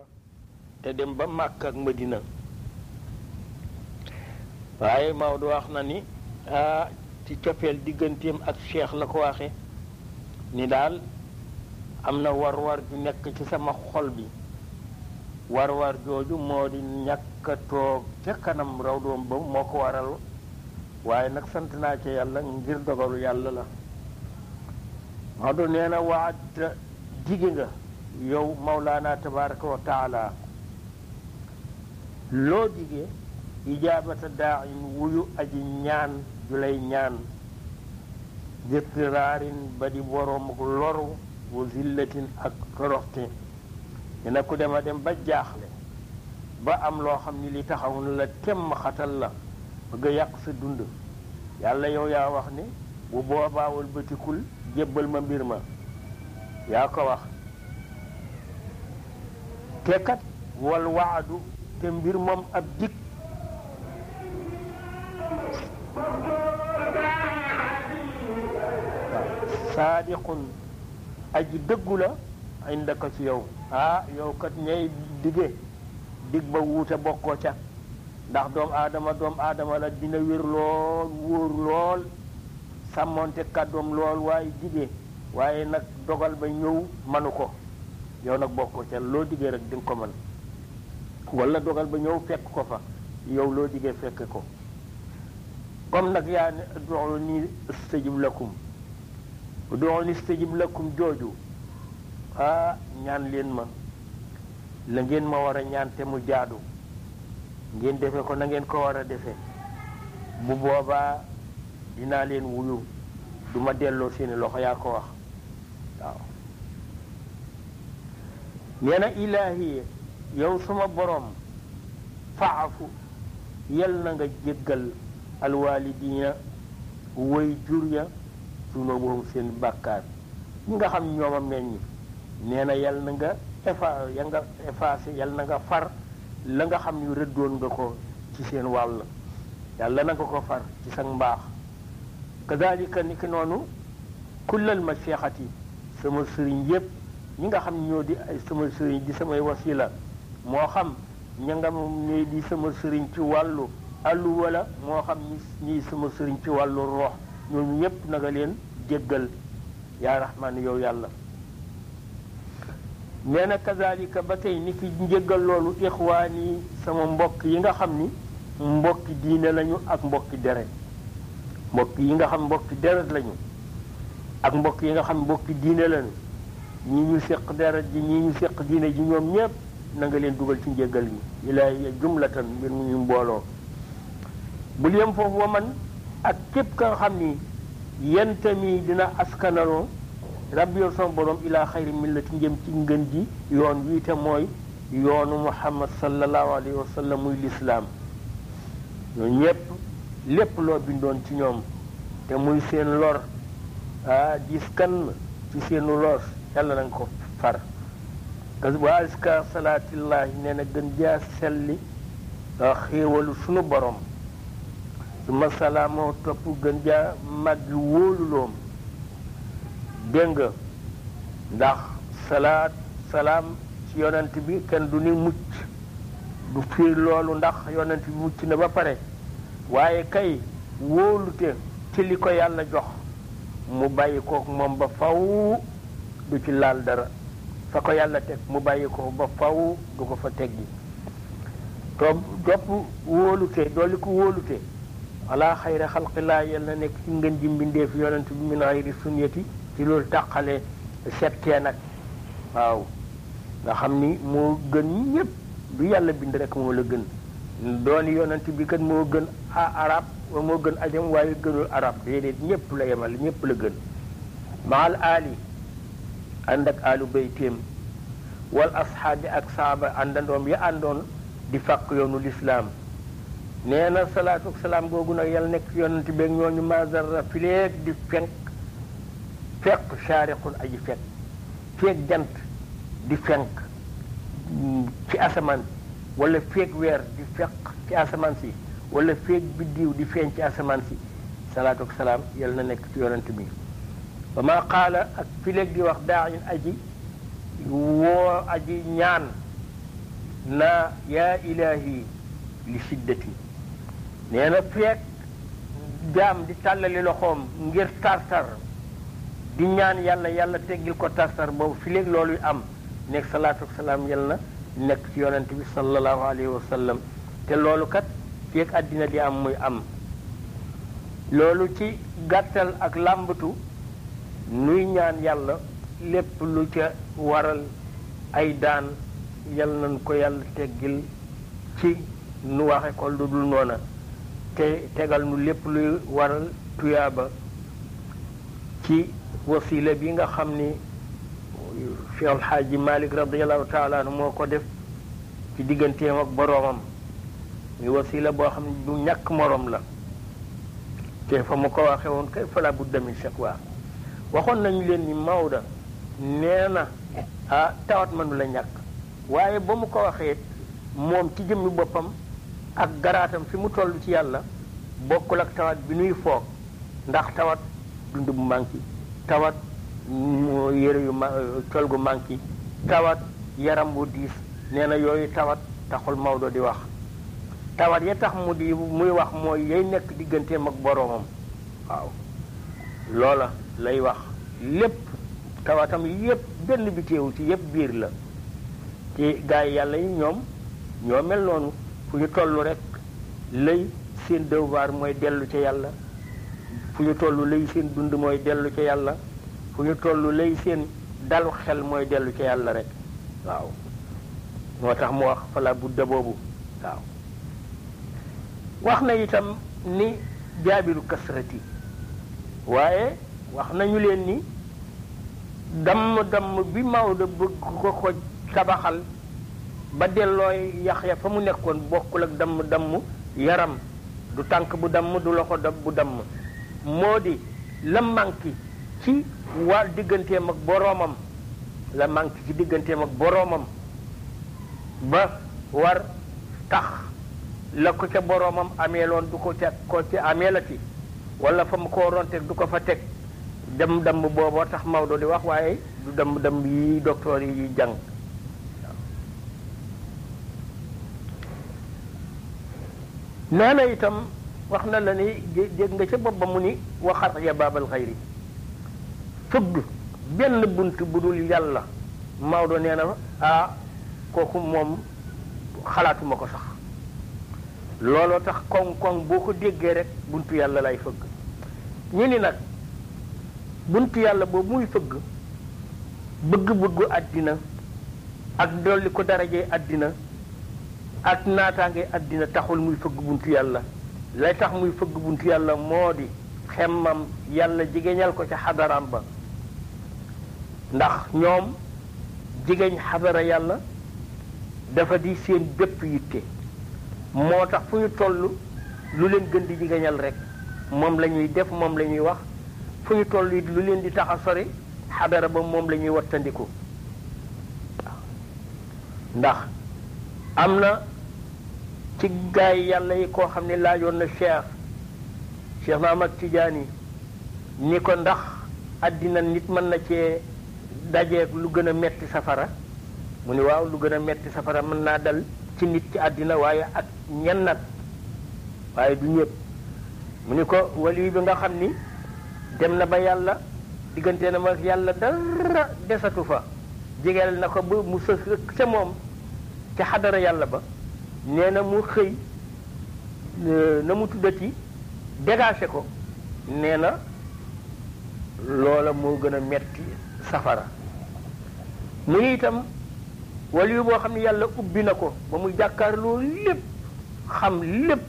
yàlla te dem ba Màkka ak Madina waaye Maodo wax na ni ci cofeel digganteem ak Cheikh la ko waxe ni daal am na war-war ju nekk ci sama xol bi war-war jooju moo di ñàkk a toog ca kanam raw doom ba moo ko waral waaye nag sant naa ca yàlla ngir dogalu yàlla la Maodo nee na waat dige nga yow Mawlaana tabaraka wa taala loo dige ijaabata daain wuyu aji ñaan ju lay ñaan dirtiraarin ba di boroom loru wa zillatin ak toroxte dina ku dem a dem ba jaaxle ba am loo xam ni li taxaw na la temm xatal la bëgg a yàq sa dund yàlla yow yaa wax ni bu boobaawul bëtikul jébbal ma mbir ma yaa ko wax te kat wal waadu te mbir moom ab dig saadiqun aji dëggu la indaka ci yow yow kat ñay dige dig ba wuute bokkoo ca ndax doom aadama la dina wér lool wóor lool sàmmoonte kàddoom lool waaye dige waaye nag dogal ba ñëw manu ko yow nag bokkoo ca loo digee rek di nga ko mën wala dogal ba ñëw fekk ko fa yow loo digee fekk ko comme nag yaa ne ud'uuni astajib lakum ud'uuni astajib lakum jooju ñaan leen ma la ngeen ma war a ñaan te mu jaadu ngeen defe ko na ngeen ko war a defe bu boobaa dinaa leen wuyu du ma delloo seeni loxo yaa ko wax waaw nee na ilaahi yow suma borom faafu yal na nga jéggal alwaalidina way jur ya sunubuhum seen bàkkaar ñi nga xam ñooma meññ nee na yal na nga effacé yal na nga far la nga xam ni rëddoon nga ko ci seen wàll yàlla na nga ko far ci sa mbaax kadalika ni ki noonu kullal ma seexati sama sëriñ yépp ñi nga xam ñoo di ay sama sëriñ di samay wasila moo xam ña nga ne di sama sëriñ ci wàllu àllu wala moo xam ñi sama sëriñ ci wàllu roox ñooñu ñépp na nga leen jéggal yaa rahmaan yow yàlla nee na kazalika ba tey ni ki njéggal loolu ixwaani sama mbokk yi nga xam ni mbokki diine lañu ak mbokki deret mbokk yi nga xam mbokki deret lañu ak mbokk yi nga xam mbokki diine lañu ñii ñu séq deret ji ñii ñu séq diine ji ñoom ñépp na nga leen dugal ci njéggal gi ilaahi jumlatan mbir mu ñu mbooloo bul yem foofu wa man ak képp ka nga xam ni yentami dina askanaloo rabbi yow sama borom ilaa xayri millati njëm ci ngën ji yoon wii te mooy yoonu muhammad sallallahu alayhi wa sallam muy lislaam ñoo ñépp lépp loo bindoon ci ñoom te muy seen lor diis kan ci seenu lor yàlla na nga ko far wa aska salaatillahi nee na gën jaa selli xéewalu sunu borom suma salaamoo topp gën jaa màggi wóoluloom dégg nga ndax salaam ci yonent bi kenn du ni mucc du fiir loolu ndax yonent bi mucc na ba pare waaye kay wóolute ci li ko yàlla jox mu bàyyi ko moom ba faw du ci laal dara fa ko yàlla teg mu bàyyi ko ba faw du ko fa teggi topp wóolute dolli ko wóolute ala xayra xalqilaa yal na nekk ci ngën ji mbindeef yonent bi min xayri sunniyati ci loolu tàqale settee nag waaw nga xam ni moo gën ñépp du yàlla bind rek moo la gën dooni yonent bi kat moo gën arab moo gën ajam waaye gënul arab déedéet ñépp la yemal ñépp la gën maal aali ànd ak aalu baytéem wal ashaabi ak saaba àndandoom ya àndoon di fàq yoonu lislaam nee na salaatu ak salaam googu nag yàlla nekk yonent beeg ñooñu mazarra fileeg di fekk shaariqun aji fekk feeg jant di fenk ci asamaan wala feeg weer di fekk ci asamaan si wala feeg biddiw di feeñ ci asamaan si salaatu ak salaam yal na nekk ci yonent bi ba ma qaala ak fileeg di wax daayin aji woo aji ñaan naa yaa ilahi li shiddati nee na feek jaam di tàllali loxoom ngir tartar di ñaan yàlla yàlla teggil ko tartar boobu fi léegi loolu am nekk salaatu ak salaam yal na nekk ci yonent bi sallallahu alayhi wa sallam te loolu kat feek àddina di am muy am loolu ci gàttal ak làmbatu nuy ñaan yàlla lépp lu ca waral ay daan yal nañ ko yàlla teggil ci nu waxe ko lu dul noona te tegal nu lépp luy waral tuyaaba ci wasila bi nga xam ni Cheikh El Hadji Malick radiallahu taala anhu moo ko def ci digganteem ak boroomam muy wasila boo xam ne du ñàkk moroom la te fa mu ko waxe woon kay fala budda min shakwa waxoon nañu leen ni Maodo nee na tawat mënu la ñàkk waaye ba mu ko waxee moom ci jëmmi boppam ak garaatam fi mu toll ci yàlla bokkul ak tawat bi nuy foog ndax tawat dund bu manqué tawat yére yu col gu manqué tawat yaram bu diis nee na yooyu tawat taxul Maodo di wax tawat ya tax muy wax mooy yay nekk digganteem ak boroomam waaw loola lay wax lépp tawatam yépp benn bi teewu ci yépp biir la ci gaa yi yàlla yi ñoom ñoo mel noonu fu ñu toll rek lay seen devoir mooy dellu ca yàlla fu ñu toll lay seen dund mooy dellu ca yàlla fu ñu toll lay seen dalu xel mooy dellu ca yàlla rek waaw moo tax mu wax fala budda boobu waaw wax na itam ni jaabiru kasrati waaye wax nañu leen ni damm bi Maodo bëgg ko tabaxal ba dellooy yax ya fa mu nekkoon bokkul ak damm yaram du tànk bu damm du loxo bu damm moo di la manqué ci waa digganteem ak boroomam la manqué ci digganteem ak boroomam ba war tax la ko ca boroomam ameeloon du ko ca ameelati wala fa mu ko waroon teg du ko fa teg damm booboo tax Maodo di wax waaye du damm yi docteur yi jàng nee na itam wax na la ni dégg nga ca bopp ba mu ni waxat ya baabal xayri fëgg benn bunt bu dul yàlla Maodo nee na kooku moom xalaatuma ko sax looloo tax koŋ boo ko déggee rek buntu yàlla lay fëgg ñu ni nag buntu yàlla boobu muy fëgg bëgg-bëggu àddina ak dolli ko darajee àddina ak naataange àddina taxul muy fëgg buntu yàlla lay tax muy fëgg buntu yàlla moo di xemmam yàlla jigéñal ko ca xadaraam ba ndax ñoom jigéen xadara yàlla dafa di seen bépp yitte moo tax fu ñu toll lu leen gën di jigéñal rek moom la ñuy def moom la ñuy wax fu ñu toll it lu leen di tax a sori xadara ba moom la ñuy wattandiku ndax am na ci gaay yàlla yi koo xam ne laajoon na Cheikh Ahmad Tidiane ni ko ndax àddina nit mën na cee dajeeg lu gën a metti safara mu ni waaw lu gën a metti safara mën naa dal ci nit ci àddina waaye ak ñenn nag waaye du ñëpp mu ni ko wali bi nga xam ni dem na ba yàlla diggante na ma yàlla dara desatu fa jegeel na ko ba mu sës ca moom ca xadara yàlla ba nee na mu xëy na mu tuddati dégagé ko nee na loola moo gën a metti safara mu itam wali yu boo xam ne yàlla ubbi na ko ba mu jàkkaarloo lépp xam lépp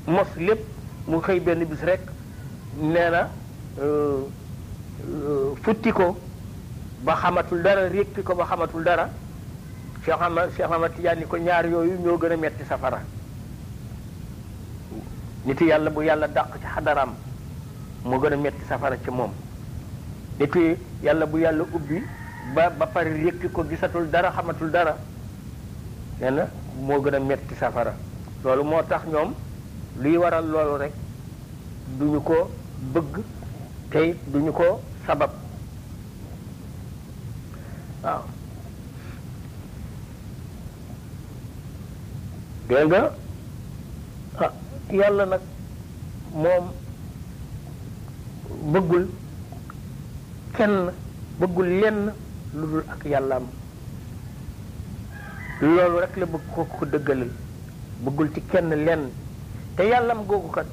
mos lépp mu xëy benn bis rek nee na futti ko ba xamatul dara rékki ko ba xamatul dara Cheikh Ahmad Tidiane ni ko ñaar yooyu ñoo gën a metti safara nit yàlla bu yàlla dàq ci xadaraam moo gën a metti safara ci moom nit yàlla bu yàlla ubbi ba pare rékki ko gisatul dara xamatul dara nee na moo gën a metti safara loolu moo tax ñoom luy waral loolu rek duñu ko bëgg tey duñu ko sabab waaw dégg nga yàlla nag moom bëggul kenn bëggul lenn lu dul ak yàllaam loolu rek la bëgg ko dëggalal bëggul ci kenn lenn te yàllam googu kat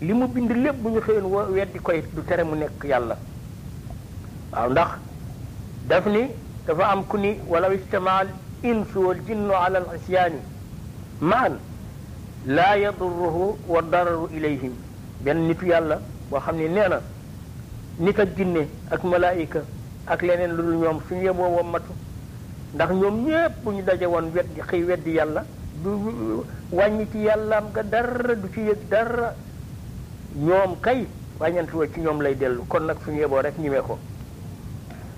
li mu bind lépp bu ñu xëyoon weddi koy du tere mu nekk yàlla waaw ndax daf ni dafa am ku ni walaw ijtamaa al insu wal jinnu ala al isyaani maan laa yadurruhu wa dararu ilayhim benn nitu yàlla boo xam ne nee na nit ak jinne ak malaayika ak leneen lu dul ñoom suñu yeboo wommatu ndax ñoom ñépp bu ñu daje woon weddi xëy weddi yàlla du wàññi ci yàllaam ga dara du ci yëg dara ñoom kay wàññantu wa ci ñoom lay dellu kon nag suñu yeboo rek ñimee ko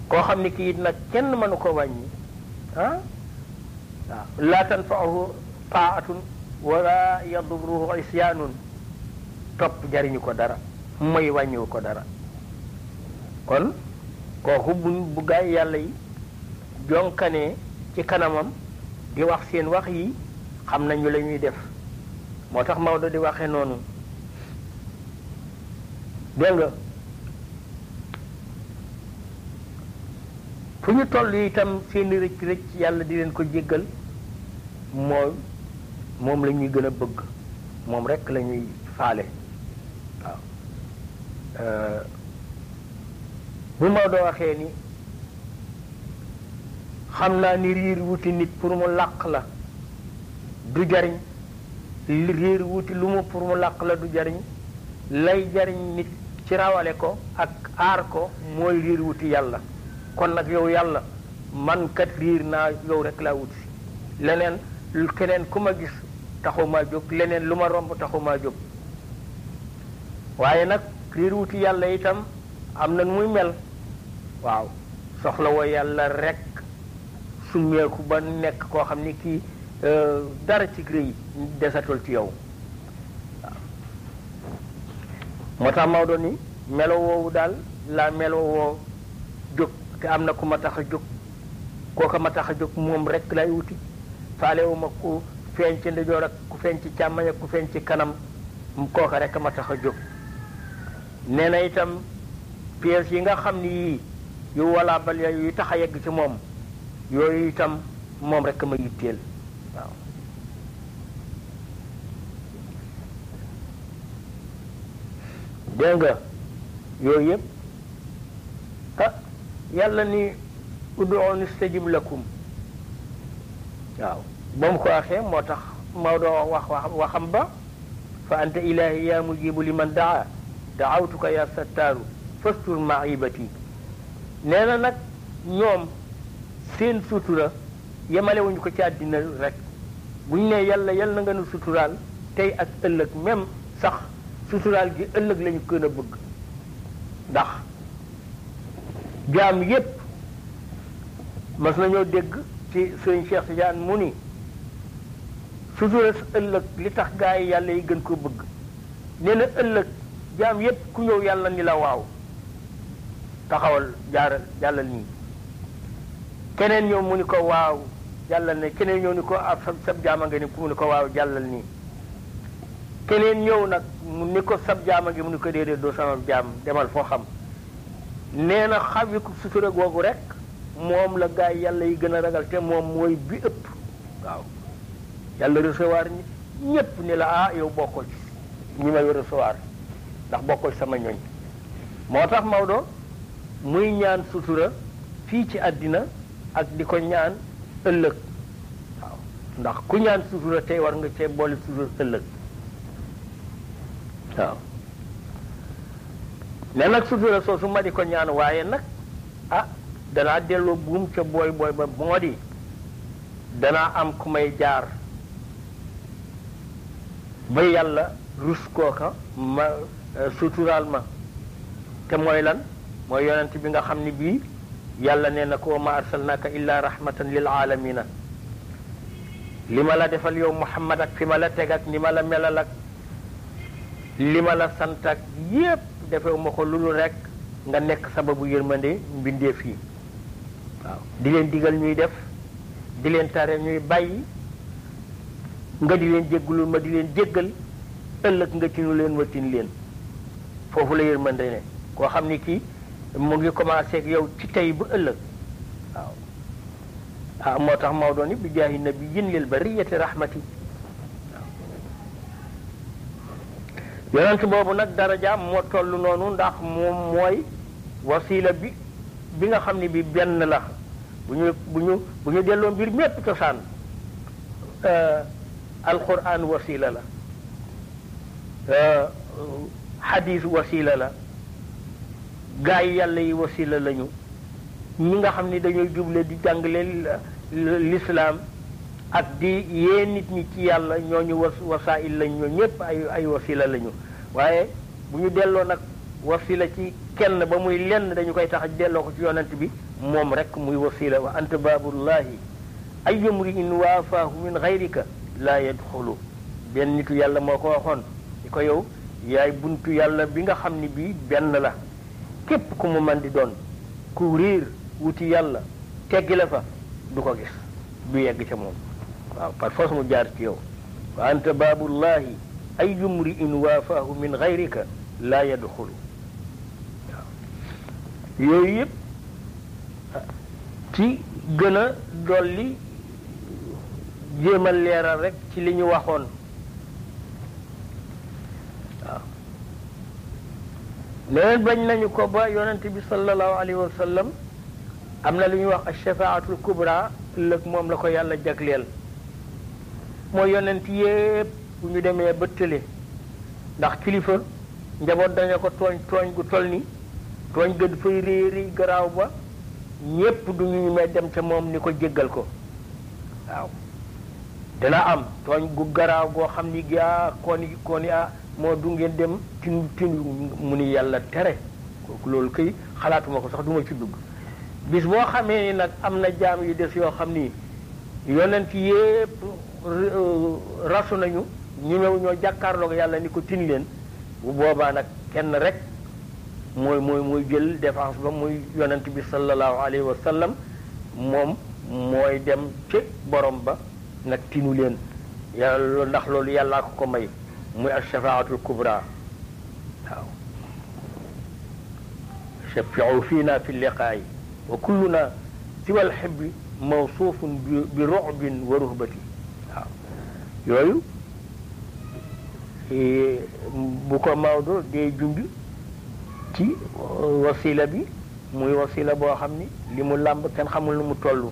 koo xam ne kii nag kenn mënu ko wàññi waaw laa tanfa'uhu taa'atun wala yadurruhu isyaanun topp jariñu ko dara mooy wàññiwu ko dara kon kooku bu gaay yàlla yi jonkanee ci kanamam di wax seen wax yi xam nañu la ñuy def moo tax Maodo di waxee noonu dégg nga fu ñu toll itam seeni rëcc rëcc yàlla di leen ko jéggal moom la ñuy gën a bëgg moom rekk la ñuy faale waaw bu Maodo waxee ni xam naa ni riir wuti nit pour mu làq la du jariñ riir wuti lu mu pour mu làq la du jariñ lay jariñ nit ci rawale ko ak aar ko mooy riir wuti yàlla kon nag yow yàlla man kat riir naa yow rek laa wuti leneen keneen ku ma gis taxumaa jóg leneen lu ma romb taxumaa jóg waaye nag riir wuti yàlla itam am na muy mel waaw soxla woo yàlla rek summeeku ba nekk koo xam ni kii dara ci rëy desatul ci yow waaw moo tax Maodo ni melo woowu daal laa melo woo jóg te am na ku ma tax a jóg kooka ma tax a jóg moom rek lay wuti faalewuma ku feeñ ci ndijoor ak ku feeñ ci càmmoñ ak ku feeñ ci kanam kooka rek ma tax a jóg nee na itam pièces yi nga xam ni yii yu wala bal yu tax a yegg ci moom yooyu itam moom rek ma yitteel waaw dégg nga yooyu yëpp yàlla ni ud'uuni astajib lakum waaw ba mu ko waxee moo tax Maodo waxam ba fa anta ilahi ya mujibu liman daa daawtuka ya sattaaru fastur maibati nee na nag ñoom seen sutura yemalewuñu ko ci àddina rek bu ñu nee yàlla na nga nu suturaal tey ak ëllëg même sax suturaal gi ëllëg lañu gën a bëgg ndax jaam yépp mas nañoo dégg ci sëñ Cheikh Tidiane mu ni sutura ëllëg li tax gaa yi yàlla yi gën ko bëgg nee na ëllëg jaam yépp ku ñëw yàlla ni la waaw taxawal jàllal nii keneen ñëw mu ni ko waaw jàllal ne keneen ñëw ni ko ab sab jaama nga ni mu ni ko waaw jàllal nii keneen ñëw nag mu ni ko sab jaama ngi mu ni ko déedéet doo sama jaam demal foo xam nee na xawi ko sutura googu rek moom la gaa yi yàlla yi gën a ragal te moom mooy bi ëpp waaw yàlla recevoir ñépp ni la yow bokkoo ci ñi may recevoir ndax bokkoo ci sama ñoñ moo tax Maodo muy ñaan sutura fii ci àddina ak di ko ñaan ëllëg waaw ndax ku ñaan sutura tey war nga cee boole sutura ëllëg waaw ne nag sutura soosu ma di ko ñaan waaye nag danaa delloo buum ca booy ba moo di danaa am ku may jaar ba yàlla rus kooka ma suturaal ma te mooy lan mooy yonent bi nga xam ni bii yàlla nee na ko wa ma arsalnaka illa rahmatan lil alamina li ma la defal yow Muhammad ak fi ma la teg ak ni ma la melal ak li ma la sant ak yépp defewu ma ko lulu rek nga nekk sababu yërmande mbindeef yi waaw di leen digal ñuy def di leen tare ñuy bàyyi nga di leen jéggalul ma di leen jéggal ëllëg nga tinu leen wa tin leen foofu la yërmande ne koo xam ni kii mu ngi commencé ak yow ci tey ba ëllëg waaw ah moo tax Maodo ni bi jaahi nabiyyin lil bariyati rahmati waaw yonent boobu nag darajaam moo toll noonu ndax moom mooy wasila bi nga xam ne bi benn la bu ñu delloo mbir mépp cosaan alquran wasila la hadis wasila la gaa yi yàlla yi wasila lañu ñi nga xam ni dañooy juble di jàngale l'islam ak di yee nit ñi ci yàlla ñooñu wasail lañ ñoo ñëpp ay wasila lañu waaye bu ñu delloo nag wasila ci kenn ba muy lenn dañu koy tax delloo ko ci yonent bi moom rek muy wasila wa anta baabullahi ay mri'in waafaahu min gayrika laa yadxulu benn nitu yàlla moo ko waxoon di ko yow yaay buntu yàlla bi nga xam ni bii benn la képp ku mu man di doon ku riir wuti yàlla teggi la fa du ko gis du yegg ca moom waaw par force mu jaar ci yow wa anta baabullahi ay mri'in waafaahu min gayrika laa yadxulu waaw yooyu yëpp ci gën a dolli jéem a leeral rek ci li ñu waxoon waaw leneen bañ nañu ko ba yonent bi sallallahu alayhi wa sallam am na lu ñuy wax ashafaatul kubra ëllëg moom la ko yàlla jagleel mooy yonent yépp bu ñu demee ba tële ndax kilifa njaboot dañu ko tooñ gu toll ni tooñ ga dafay réeri garaaw ba ñépp du ñu may dem ca moom ni ko jéggal ko waaw dana am tooñ gu garaaw goo xam ni gaa kooni moo du ngeen dem tinu mu ni yàlla tere kooku loolu kay xalaatuma ko sax duma ci dugg bis boo xamee ni nag am na jaam yu des yoo xam ni yonent yépp rasu nañu ñu ñëw ñoo jàkkaarloog yàlla ni ko tin leen bu boobaa nag kenn rek mooy jël défense ba muy yonent bi sallallahu alayhi wa sallam moom mooy dem ci borom ba nag tinu leen yàlla ndax loolu yàllaa ko may muy ashafaatul kubra waaw shafiu fiina fi liqaayi wa kulluna siwa alxibbi mawsuufun bi ru'bin wa ruhbati waaw yooyu bu ko Maodo dee junj ci wasila bi muy wasila boo xam ni li mu làmb kenn xamul nu mu toll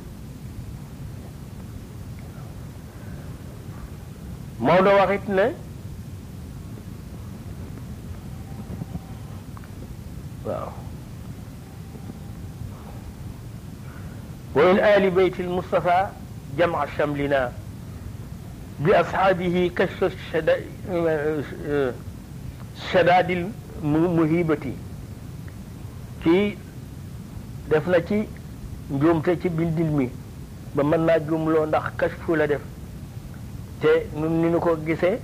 Maodo waxit ne waaw wa min ali bayt almustafa jam'a shamlina bi ashaabihi kashfa shadaadil muhibati kii def na ci njuumte ci bindil mi ba mën naa juumloo ndax kashfu la def te nun ni nu ko gisee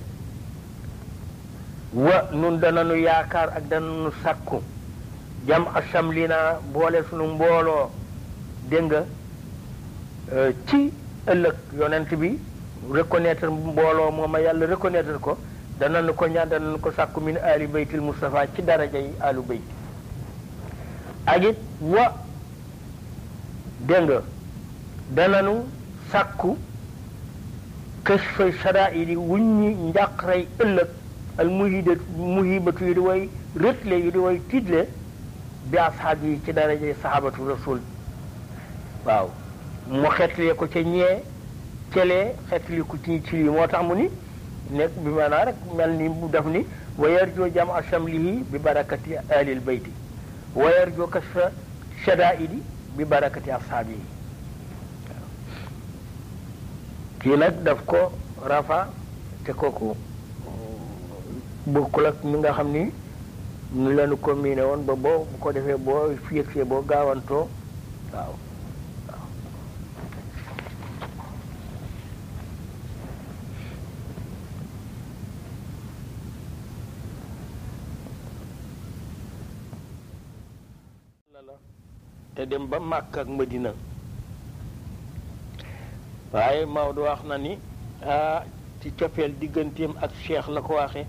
wa nun dananu yaakaar ak dananu sàkku jam a shamlina boole sunu mbooloo dégg nga ci ëllëg yonent bi reconnaître mbooloo mooma yàlla reconnaître ko dananu ko ñaan dananu ko sàkku min ali baytil Mustafa ci daraja yi alu bayt ak it wa dégg nga dananu sàkku kashfa shadaa'idi wuññi njàqrey ëllëg al muhibatu yi di way rëtle yi di way tiitle bi asxaab yi ci daraja sahabatu rasul waaw mu xetlee ko ca ñee celee xetli ko ci lii moo tax mu ni nekk bi maanaa rek mel ni mu def ni wa yarjoo jam'a shamlihi bi barakati alil bayti wa yarjoo kashfa shadaa'idi bi barakati ashaabi yi kii nag daf ko rafa te kooku bokkul ak mi nga xam ni ñu leenu ko miine woon ba boo bu ko defee boo fiyegsee boo gaawantoo waaw te dem ba Makka ak Madina waaye Maodo wax na ni ci cofeel digganteem ak cheikh la ko waxe